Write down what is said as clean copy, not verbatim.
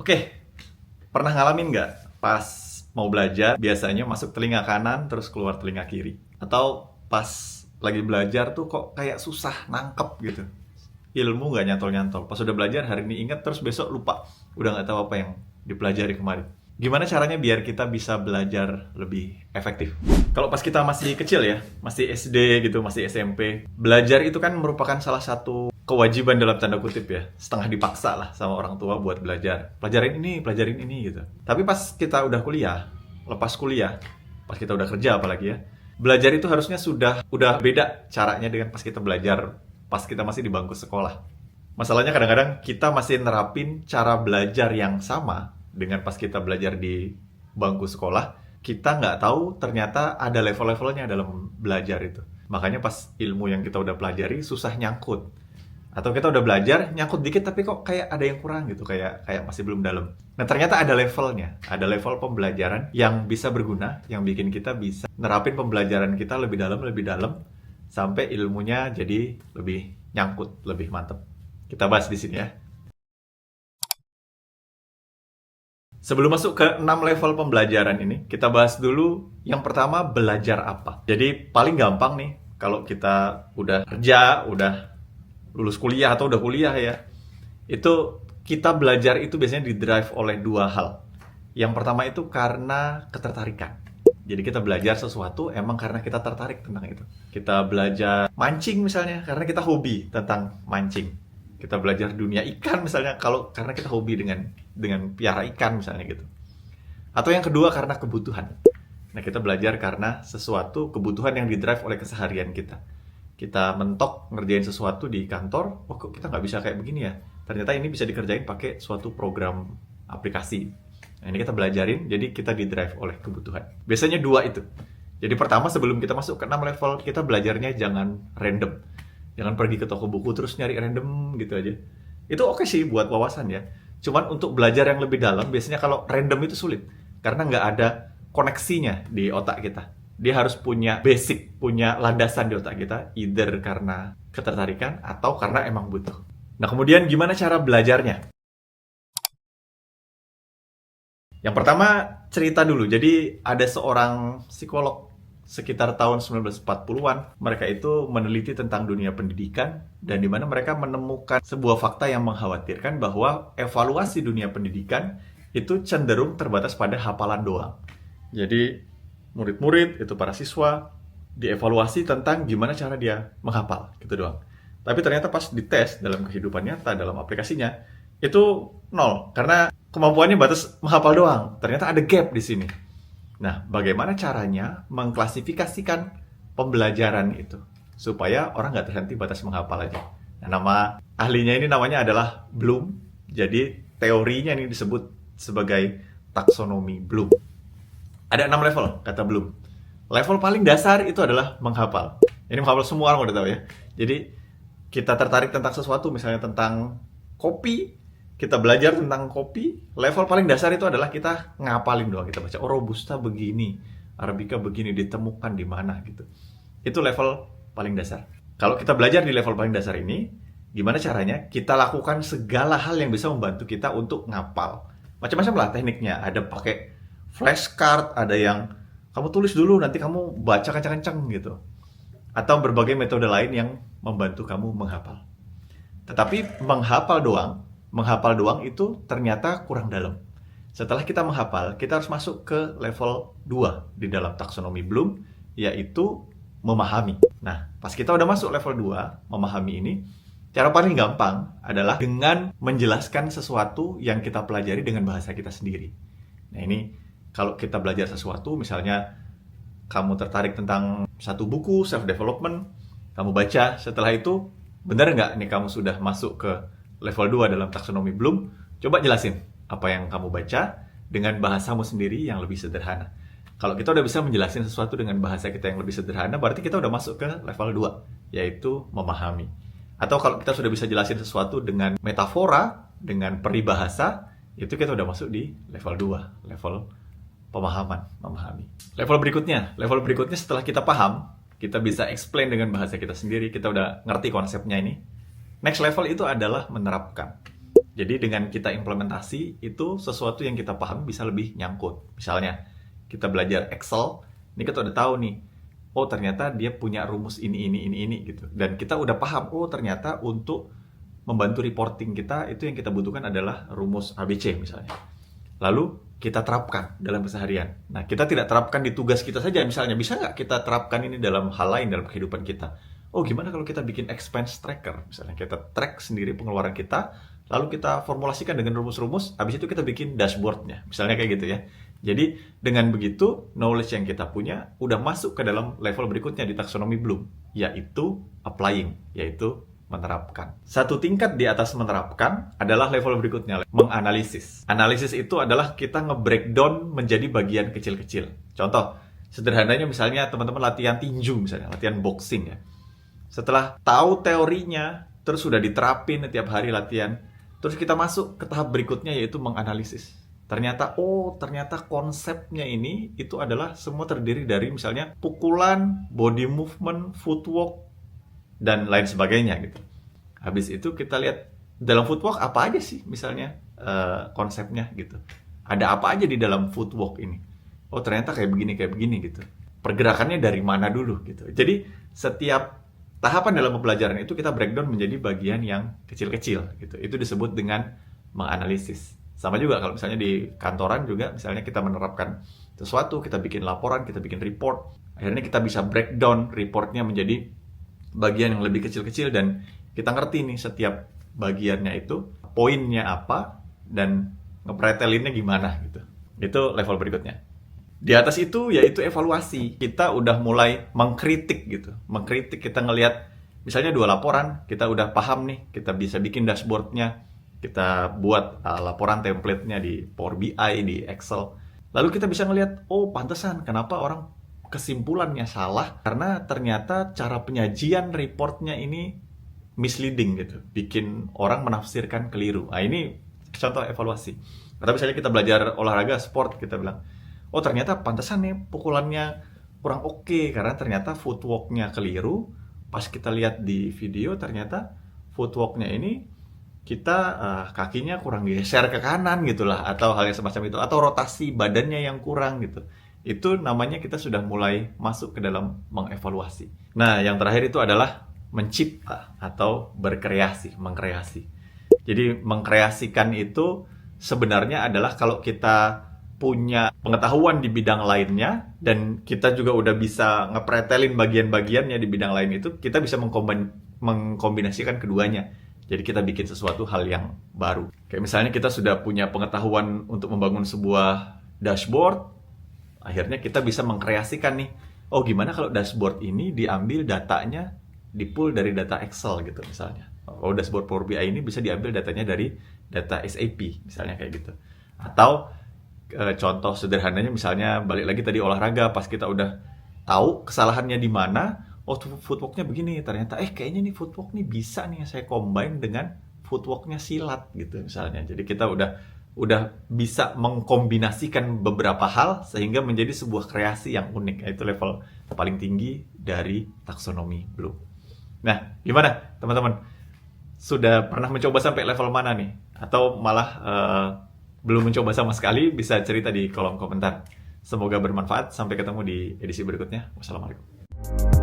Oke, pernah ngalamin nggak pas mau belajar biasanya masuk telinga kanan terus keluar telinga kiri? Atau pas lagi belajar tuh kok kayak susah nangkep gitu? Ilmu nggak nyantol-nyantol. Pas udah belajar hari ini ingat terus besok lupa. Udah nggak tahu apa yang dipelajari kemarin. Gimana caranya biar kita bisa belajar lebih efektif? Kalau pas kita masih kecil ya, masih SD gitu, masih SMP, belajar itu kan merupakan salah satu kewajiban dalam tanda kutip ya, setengah dipaksa lah sama orang tua buat belajar. Pelajarin ini gitu. Tapi pas kita udah kuliah, lepas kuliah, pas kita udah kerja apalagi ya, belajar itu harusnya udah beda caranya dengan pas kita belajar pas kita masih di bangku sekolah. Masalahnya kadang-kadang kita masih nerapin cara belajar yang sama dengan pas kita belajar di bangku sekolah, kita nggak tahu ternyata ada level-levelnya dalam belajar itu. Makanya pas ilmu yang kita udah pelajari susah nyangkut. Atau kita udah belajar, nyangkut dikit tapi kok kayak ada yang kurang gitu, kayak masih belum dalam. Nah ternyata ada levelnya, ada level pembelajaran yang bisa berguna, yang bikin kita bisa nerapin pembelajaran kita lebih dalam, sampai ilmunya jadi lebih nyangkut, lebih mantep. Kita bahas di sini ya. Sebelum masuk ke 6 level pembelajaran ini, kita bahas dulu yang pertama, belajar apa. Jadi paling gampang nih, kalau kita udah kerja, udah lulus kuliah atau udah kuliah ya, itu kita belajar itu biasanya didrive oleh dua hal. Yang pertama itu karena ketertarikan. Jadi kita belajar sesuatu emang karena kita tertarik tentang itu. Kita belajar mancing misalnya karena kita hobi tentang mancing. Kita belajar dunia ikan misalnya kalau karena kita hobi dengan piara ikan misalnya gitu. Atau yang kedua karena kebutuhan. Nah, kita belajar karena sesuatu kebutuhan yang didrive oleh keseharian kita. Kita mentok ngerjain sesuatu di kantor, oh kok kita nggak bisa kayak begini ya? Ternyata ini bisa dikerjain pakai suatu program aplikasi. Nah, ini kita belajarin, jadi kita didrive oleh kebutuhan. Biasanya dua itu. Jadi pertama sebelum kita masuk ke 6 level, kita belajarnya jangan random. Jangan pergi ke toko buku terus nyari random gitu aja. Itu oke sih buat wawasan ya. Cuman untuk belajar yang lebih dalam, biasanya kalau random itu sulit. Karena nggak ada koneksinya di otak kita. Dia harus punya basic, punya landasan di otak kita. Either karena ketertarikan atau karena emang butuh. Nah kemudian gimana cara belajarnya? Yang pertama cerita dulu. Jadi ada seorang psikolog sekitar tahun 1940-an, mereka itu meneliti tentang dunia pendidikan dan di mana mereka menemukan sebuah fakta yang mengkhawatirkan bahwa evaluasi dunia pendidikan itu cenderung terbatas pada hafalan doang. Jadi murid-murid itu para siswa dievaluasi tentang gimana cara dia menghafal, gitu doang. Tapi ternyata pas dites dalam kehidupan nyata, dalam aplikasinya, itu nol karena kemampuannya batas menghafal doang. Ternyata ada gap di sini. Nah, bagaimana caranya mengklasifikasikan pembelajaran itu supaya orang nggak terhenti batas menghafal aja. Nah, nama ahlinya ini namanya adalah Bloom. Jadi teorinya ini disebut sebagai taksonomi Bloom. Ada 6 level, kata Bloom. Level paling dasar itu adalah menghafal. Ini menghafal semua orang udah tahu ya. Jadi kita tertarik tentang sesuatu, misalnya tentang kopi, kita belajar tentang kopi, level paling dasar itu adalah kita ngapalin doang. Kita baca, oh Robusta begini, Arabica begini, ditemukan di mana gitu. Itu level paling dasar. Kalau kita belajar di level paling dasar ini, gimana caranya? Kita lakukan segala hal yang bisa membantu kita untuk ngapal. Macam-macam lah tekniknya. Ada pakai flashcard, ada yang kamu tulis dulu, nanti kamu baca kencang-kencang gitu. Atau berbagai metode lain yang membantu kamu menghafal. Tetapi menghafal doang itu ternyata kurang dalam. Setelah kita menghafal, kita harus masuk ke level 2 di dalam taksonomi Bloom, yaitu memahami. Nah, pas kita udah masuk level 2, memahami ini, cara paling gampang adalah dengan menjelaskan sesuatu yang kita pelajari dengan bahasa kita sendiri. Nah, ini kalau kita belajar sesuatu, misalnya kamu tertarik tentang satu buku, self-development, kamu baca, setelah itu, benar nggak nih kamu sudah masuk ke level 2 dalam taksonomi Bloom? Coba jelasin apa yang kamu baca dengan bahasamu sendiri yang lebih sederhana. Kalau kita udah bisa menjelaskan sesuatu dengan bahasa kita yang lebih sederhana, berarti kita udah masuk ke level 2, yaitu memahami. Atau kalau kita sudah bisa jelasin sesuatu dengan metafora, dengan peribahasa, itu kita udah masuk di level 2, level pemahaman, memahami. Level berikutnya setelah kita paham, kita bisa explain dengan bahasa kita sendiri, kita udah ngerti konsepnya ini. Next level itu adalah menerapkan. Jadi dengan kita implementasi, itu sesuatu yang kita paham bisa lebih nyangkut. Misalnya, kita belajar Excel, ini kita udah tahu nih, oh ternyata dia punya rumus ini gitu. Dan kita udah paham, oh ternyata untuk membantu reporting kita, itu yang kita butuhkan adalah rumus ABC misalnya. Lalu kita terapkan dalam keseharian. Nah, kita tidak terapkan di tugas kita saja misalnya. Bisa nggak kita terapkan ini dalam hal lain dalam kehidupan kita? Oh, gimana kalau kita bikin expense tracker? Misalnya kita track sendiri pengeluaran kita, lalu kita formulasikan dengan rumus-rumus, habis itu kita bikin dashboardnya. Misalnya kayak gitu ya. Jadi, dengan begitu, knowledge yang kita punya udah masuk ke dalam level berikutnya di taksonomi Bloom, yaitu applying, yaitu menerapkan. Satu tingkat di atas menerapkan adalah level berikutnya, menganalisis. Analisis itu adalah kita nge-breakdown menjadi bagian kecil-kecil. Contoh, sederhananya misalnya teman-teman latihan tinju misalnya, latihan boxing ya. Setelah tahu teorinya, terus sudah diterapin setiap hari latihan, terus kita masuk ke tahap berikutnya yaitu menganalisis. Ternyata konsepnya ini itu adalah semua terdiri dari misalnya pukulan, body movement, footwork, dan lain sebagainya gitu. Habis itu kita lihat dalam footwork apa aja sih misalnya konsepnya gitu. Ada apa aja di dalam footwork ini? Oh ternyata kayak begini gitu. Pergerakannya dari mana dulu gitu. Jadi setiap tahapan dalam pembelajaran itu kita breakdown menjadi bagian yang kecil-kecil gitu. Itu disebut dengan menganalisis. Sama juga kalau misalnya di kantoran juga misalnya kita menerapkan sesuatu, kita bikin laporan, kita bikin report. Akhirnya kita bisa breakdown reportnya menjadi bagian yang lebih kecil-kecil dan kita ngerti nih setiap bagiannya itu poinnya apa dan ngepretelinnya gimana gitu. Itu level berikutnya. Di atas itu yaitu evaluasi. Kita udah mulai mengkritik gitu. Mengkritik, kita ngelihat misalnya 2 laporan, kita udah paham nih, kita bisa bikin dashboardnya, kita buat laporan template-nya di Power BI, di Excel. Lalu kita bisa ngelihat, oh pantesan kenapa orang kesimpulannya salah, karena ternyata cara penyajian reportnya ini misleading gitu, bikin orang menafsirkan keliru. Nah ini contoh evaluasi. Atau misalnya kita belajar olahraga sport, kita bilang, oh ternyata pantesan nih pukulannya kurang oke, karena ternyata footworknya keliru. Pas kita lihat di video ternyata footworknya ini kita kakinya kurang geser ke kanan gitulah, atau hal yang semacam itu, atau rotasi badannya yang kurang gitu. Itu namanya kita sudah mulai masuk ke dalam mengevaluasi. Nah, yang terakhir itu adalah mencipta atau berkreasi, mengkreasi. Jadi mengkreasikan itu sebenarnya adalah kalau kita punya pengetahuan di bidang lainnya dan kita juga udah bisa ngepretelin bagian-bagiannya di bidang lain itu, kita bisa mengkombinasikan keduanya. Jadi kita bikin sesuatu hal yang baru. Kayak misalnya kita sudah punya pengetahuan untuk membangun sebuah dashboard, akhirnya kita bisa mengkreasikan nih, oh gimana kalau dashboard ini diambil datanya, di-pull dari data Excel gitu misalnya. Oh dashboard Power BI ini bisa diambil datanya dari data SAP, misalnya kayak gitu. Atau contoh sederhananya misalnya, balik lagi tadi olahraga, pas kita udah tahu kesalahannya di mana, oh footworknya begini, ternyata kayaknya nih footwork nih bisa nih saya combine dengan footworknya silat gitu misalnya. Jadi kita udah bisa mengkombinasikan beberapa hal sehingga menjadi sebuah kreasi yang unik. Itu level paling tinggi dari taksonomi Bloom. Nah, gimana teman-teman? Sudah pernah mencoba sampai level mana nih? Atau malah belum mencoba sama sekali? Bisa cerita di kolom komentar. Semoga bermanfaat. Sampai ketemu di edisi berikutnya. Wassalamualaikum.